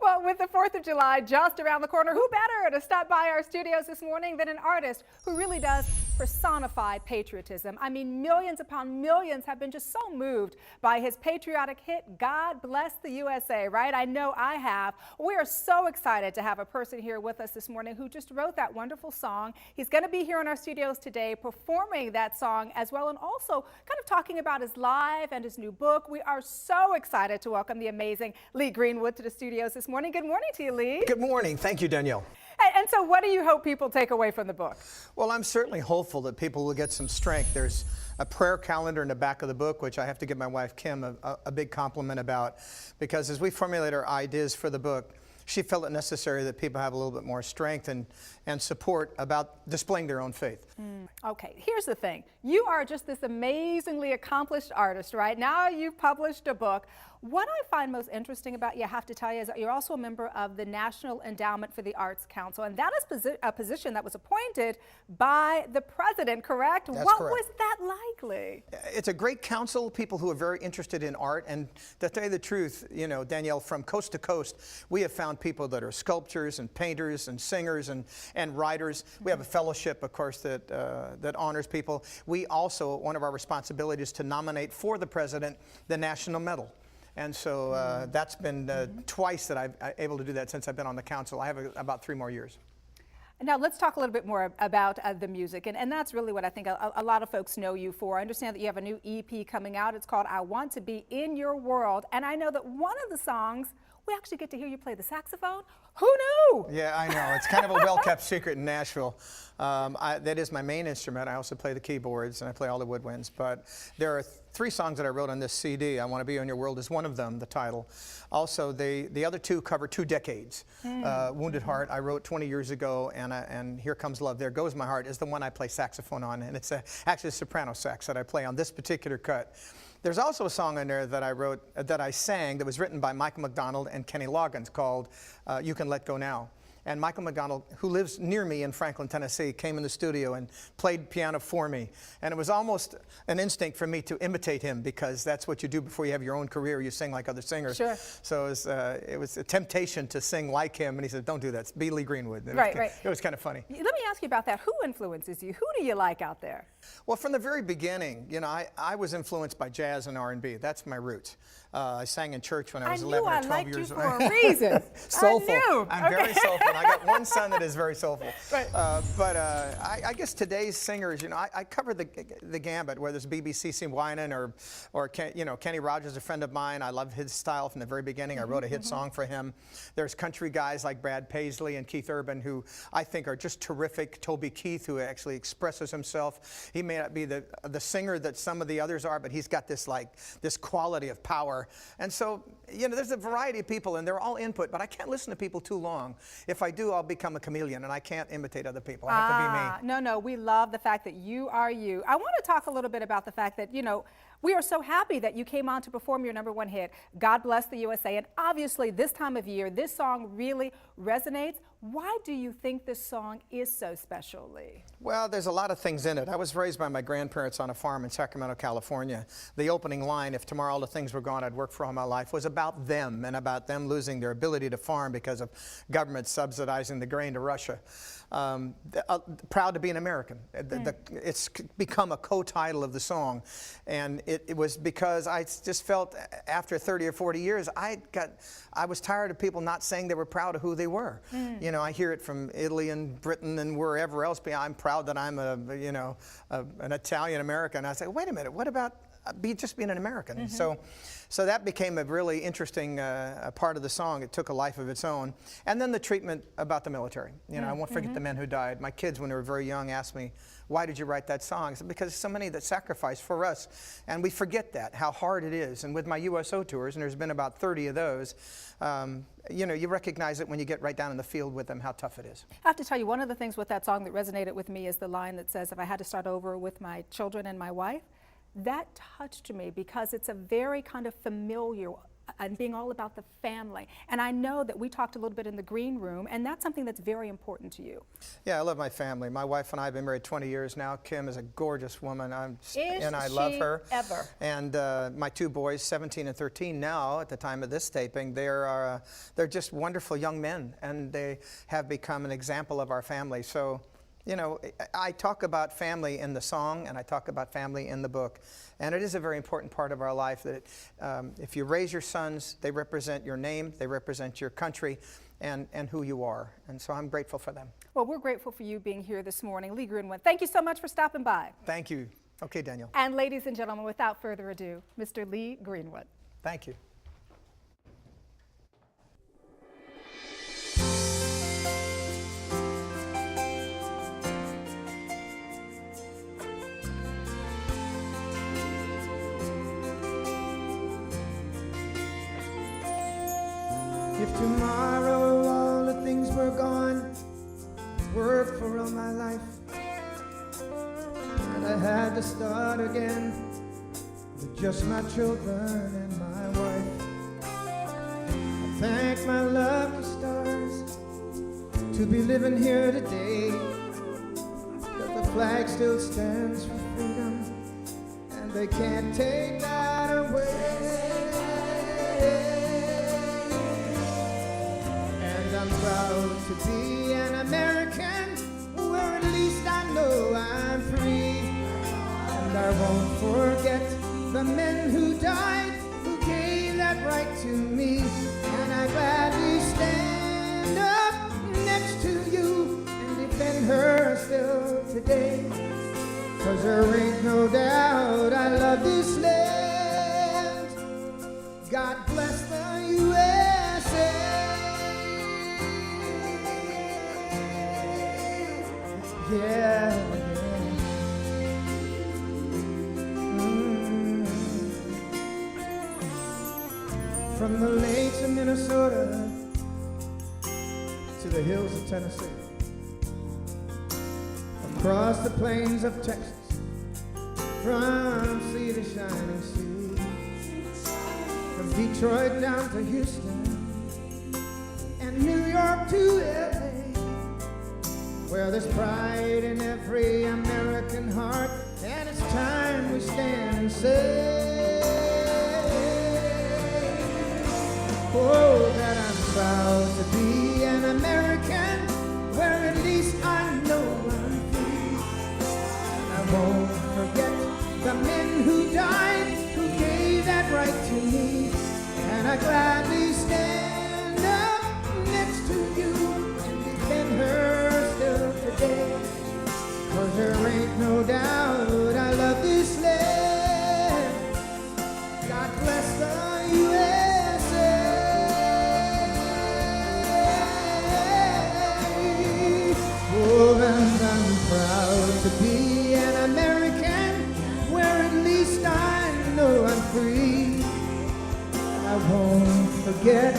Well, with the 4th of July just around the corner, who better to stop by our studios this morning than an artist who really does personify patriotism? I mean, millions upon millions have been just so moved by his patriotic hit, God Bless the USA, right? I know I have. We are so excited to have a person here with us this morning who just wrote that wonderful song. He's going to be here in our studios today performing that song as well, and also kind of talking about his live and his new book. We are so excited to welcome the amazing Lee Greenwood to the studios this morning. Good morning to you, Lee. Good morning. Thank you, Danielle. And so what do you hope people take away from the book? Well, I'm certainly hopeful that people will get some strength. There's a prayer calendar in the back of the book, which I have to give my wife, Kim, a big compliment about, because as we formulate our ideas for the book, she felt it necessary that people have a little bit more strength and support about displaying their own faith. Okay, here's the thing. You are just this amazingly accomplished artist, right? Now you've published a book. What I find most interesting about you, I have to tell you, is that you're also a member of the National Endowment for the Arts Council, and that is a position that was appointed by the president, correct? That's what correct. was that like, Lee? It's a great council, people who are very interested in art, and to tell you the truth, you know, Danielle, from coast to coast, we have found people that are sculptors and painters and singers and writers. We have a fellowship, of course, that honors people. We also, one of our responsibilities is to nominate for the president the National Medal. And so that's been twice that I've able to do that since I've been on the council. I have about 3 more years. Now let's talk a little bit more about the music, and that's really what I think a lot of folks know you for. I understand that you have a new EP coming out. It's called I Want to Be in Your World, and I know that one of the songs, we actually get to hear you play the saxophone. Who knew? Yeah, I know. It's kind of a well-kept secret in Nashville. That is my main instrument. I also play the keyboards and I play all the woodwinds. But there are 3 songs that I wrote on this CD. I Want to Be in Your World is one of them, the title. Also, the other 2 cover 2 decades. Wounded Heart, I wrote 20 years ago, and Here Comes Love, There Goes My Heart is the one I play saxophone on. And it's actually a soprano sax that I play on this particular cut. There's also a song in there that I wrote, that I sang, that was written by Michael McDonald and Kenny Loggins, called You Can Let Go Now. And Michael McDonald, who lives near me in Franklin, Tennessee, came in the studio and played piano for me. And it was almost an instinct for me to imitate him, because that's what you do before you have your own career. You sing like other singers. Sure. So it was a temptation to sing like him. And he said, don't do that. Be Lee Greenwood. Right. It was kind of funny. Let me ask you about that. Who influences you? Who do you like out there? Well, from the very beginning, you know, I was influenced by jazz and R&B. That's my roots. I sang in church when I was 11 or 12 years old. I knew I liked you for a reason. Soulful. I knew. I'm very soulful. I got one son that is very soulful. Right. But I guess today's singers, you know, I cover the gambit, whether it's BBC Winan or you know, Kenny Rogers, a friend of mine. I love his style from the very beginning. I wrote a hit song for him. There's country guys like Brad Paisley and Keith Urban, who I think are just terrific. Toby Keith, who actually expresses himself. He may not be the singer that some of the others are, but he's got this quality of power. And so, you know, there's a variety of people, and they're all input, but I can't listen to people too long. If I do, I'll become a chameleon, and I can't imitate other people. I have to be me. No, we love the fact that you are you. I want to talk a little bit about the fact that, you know, we are so happy that you came on to perform your #1 hit, God Bless the USA. And obviously, this time of year, this song really resonates. Why do you think this song is so special, Lee? Well, there's a lot of things in it. I was raised by my grandparents on a farm in Sacramento, California. The opening line, if tomorrow all the things were gone, I'd work for all my life, was about them, and about them losing their ability to farm because of government subsidizing the grain to Russia. Proud to be an American. It's become a co-title of the song, and it was because I just felt after 30 or 40 years, I was tired of people not saying they were proud of who they were. You know, I hear it from Italy and Britain and wherever else. I'm proud that I'm an Italian American. I say, wait a minute, what about just being an American? So that became a really interesting part of the song. It took a life of its own. And then the treatment about the military. You know, I won't forget the men who died. My kids, when they were very young, asked me, why did you write that song? I said, because so many that sacrificed for us. And we forget that, how hard it is. And with my USO tours, and there's been about 30 of those, you know, you recognize it when you get right down in the field with them, how tough it is. I have to tell you, one of the things with that song that resonated with me is the line that says, if I had to start over with my children and my wife, that touched me because it's a very kind of familiar and being all about the family. And I know that we talked a little bit in the green room, and that's something that's very important to you. Yeah, I love my family. My wife and I have been married 20 years now. Kim is a gorgeous woman, and I love her. Ever? And my two boys, 17 and 13 now, at the time of this taping, they're just wonderful young men, and they have become an example of our family. So, you know, I talk about family in the song, and I talk about family in the book. And it is a very important part of our life that if you raise your sons, they represent your name, they represent your country, and who you are. And so I'm grateful for them. Well, we're grateful for you being here this morning. Lee Greenwood, thank you so much for stopping by. Thank you. Okay, Daniel. And ladies and gentlemen, without further ado, Mr. Lee Greenwood. Thank you. If tomorrow all the things were gone, worked for all my life, and I had to start again with just my children and my wife, I thank my lucky stars to be living here today, that the flag still stands for freedom, and they can't take that away. I'm proud to be an American, where at least I know I'm free. And I won't forget the men who died, who gave that right to me. And I gladly stand up next to you and defend her still today. 'Cause there ain't no doubt I love this land. God bless the USA. Yeah, From the lakes of Minnesota to the hills of Tennessee, across the plains of Texas, from sea to shining sea, from Detroit down to Houston and New York to LA, where there's pride in every American heart, and it's time we stand and say, oh, that I'm proud to be an American, where at least I know I'm free. And I won't forget the men who died, who gave that right to me. And I gladly stand up next to you and defend her still today. 'Cause there ain't no doubt I love this land. God bless the USA. Oh, and I'm proud to be an American, where at least I know I'm free. I won't forget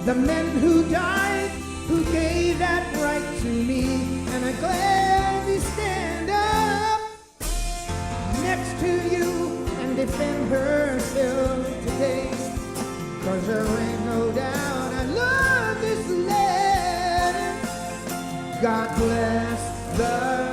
the men who died, who gave that right to me. And I gladly stand up next to you and defend her still today. 'Cause there ain't no doubt I love this land. God bless the